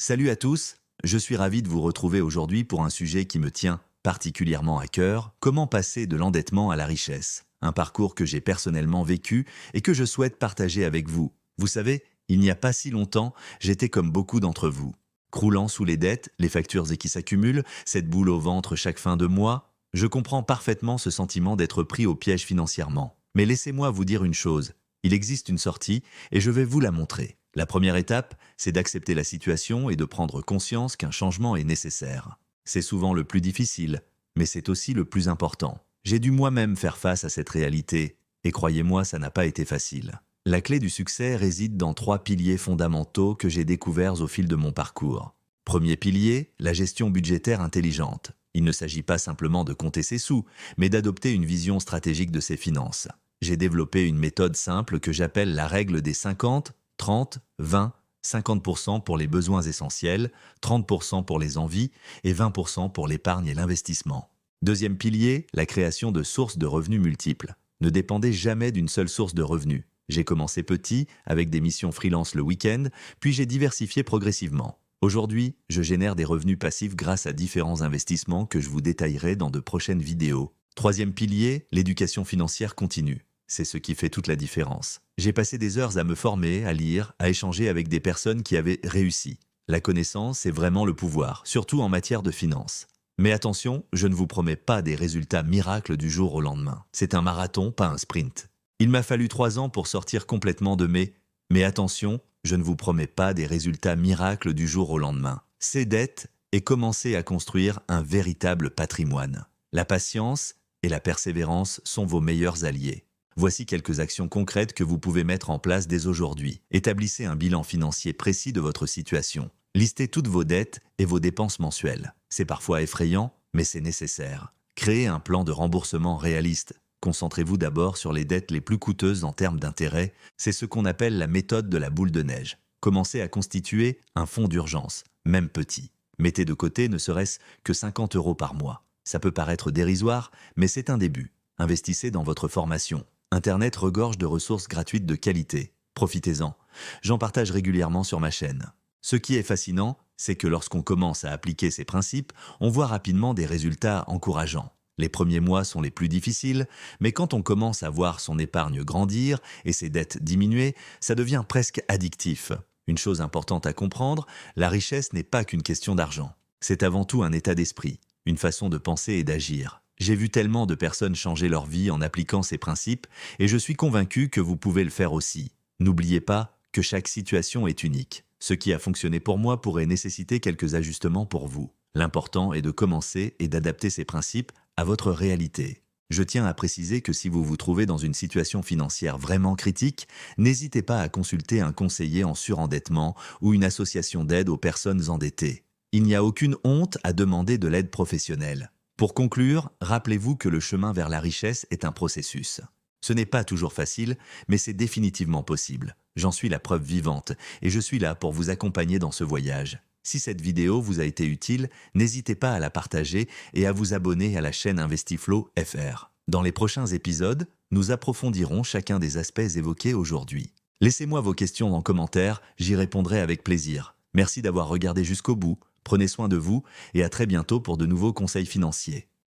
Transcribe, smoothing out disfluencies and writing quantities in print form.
Salut à tous, je suis ravi de vous retrouver aujourd'hui pour un sujet qui me tient particulièrement à cœur, comment passer de l'endettement à la richesse. Un parcours que j'ai personnellement vécu et que je souhaite partager avec vous. Vous savez, il n'y a pas si longtemps, j'étais comme beaucoup d'entre vous. Croulant sous les dettes, les factures et qui s'accumulent, cette boule au ventre chaque fin de mois, je comprends parfaitement ce sentiment d'être pris au piège financièrement. Mais laissez-moi vous dire une chose, il existe une sortie et je vais vous la montrer. La première étape, c'est d'accepter la situation et de prendre conscience qu'un changement est nécessaire. C'est souvent le plus difficile, mais c'est aussi le plus important. J'ai dû moi-même faire face à cette réalité, et croyez-moi, ça n'a pas été facile. La clé du succès réside dans 3 piliers fondamentaux que j'ai découverts au fil de mon parcours. Premier pilier, la gestion budgétaire intelligente. Il ne s'agit pas simplement de compter ses sous, mais d'adopter une vision stratégique de ses finances. J'ai développé une méthode simple que j'appelle la règle des 50, 30, 20, 50% pour les besoins essentiels, 30% pour les envies et 20% pour l'épargne et l'investissement. Deuxième pilier, la création de sources de revenus multiples. Ne dépendez jamais d'une seule source de revenus. J'ai commencé petit, avec des missions freelance le week-end, puis j'ai diversifié progressivement. Aujourd'hui, je génère des revenus passifs grâce à différents investissements que je vous détaillerai dans de prochaines vidéos. Troisième pilier, l'éducation financière continue. C'est ce qui fait toute la différence. J'ai passé des heures à me former, à lire, à échanger avec des personnes qui avaient réussi. La connaissance est vraiment le pouvoir, surtout en matière de finances. Mais attention, je ne vous promets pas des résultats miracles du jour au lendemain. C'est un marathon, pas un sprint. Il m'a fallu 3 ans pour sortir complètement de mes... Mais attention, je ne vous promets pas des résultats miracles du jour au lendemain. Ces dettes et commencer à construire un véritable patrimoine. La patience et la persévérance sont vos meilleurs alliés. Voici quelques actions concrètes que vous pouvez mettre en place dès aujourd'hui. Établissez un bilan financier précis de votre situation. Listez toutes vos dettes et vos dépenses mensuelles. C'est parfois effrayant, mais c'est nécessaire. Créez un plan de remboursement réaliste. Concentrez-vous d'abord sur les dettes les plus coûteuses en termes d'intérêt. C'est ce qu'on appelle la méthode de la boule de neige. Commencez à constituer un fonds d'urgence, même petit. Mettez de côté ne serait-ce que 50 € par mois. Ça peut paraître dérisoire, mais c'est un début. Investissez dans votre formation. Internet regorge de ressources gratuites de qualité. Profitez-en. J'en partage régulièrement sur ma chaîne. Ce qui est fascinant, c'est que lorsqu'on commence à appliquer ces principes, on voit rapidement des résultats encourageants. Les premiers mois sont les plus difficiles, mais quand on commence à voir son épargne grandir et ses dettes diminuer, ça devient presque addictif. Une chose importante à comprendre, la richesse n'est pas qu'une question d'argent. C'est avant tout un état d'esprit, une façon de penser et d'agir. J'ai vu tellement de personnes changer leur vie en appliquant ces principes et je suis convaincu que vous pouvez le faire aussi. N'oubliez pas que chaque situation est unique. Ce qui a fonctionné pour moi pourrait nécessiter quelques ajustements pour vous. L'important est de commencer et d'adapter ces principes à votre réalité. Je tiens à préciser que si vous vous trouvez dans une situation financière vraiment critique, n'hésitez pas à consulter un conseiller en surendettement ou une association d'aide aux personnes endettées. Il n'y a aucune honte à demander de l'aide professionnelle. Pour conclure, rappelez-vous que le chemin vers la richesse est un processus. Ce n'est pas toujours facile, mais c'est définitivement possible. J'en suis la preuve vivante et je suis là pour vous accompagner dans ce voyage. Si cette vidéo vous a été utile, n'hésitez pas à la partager et à vous abonner à la chaîne Investiflow FR. Dans les prochains épisodes, nous approfondirons chacun des aspects évoqués aujourd'hui. Laissez-moi vos questions en commentaire, j'y répondrai avec plaisir. Merci d'avoir regardé jusqu'au bout. Prenez soin de vous et à très bientôt pour de nouveaux conseils financiers.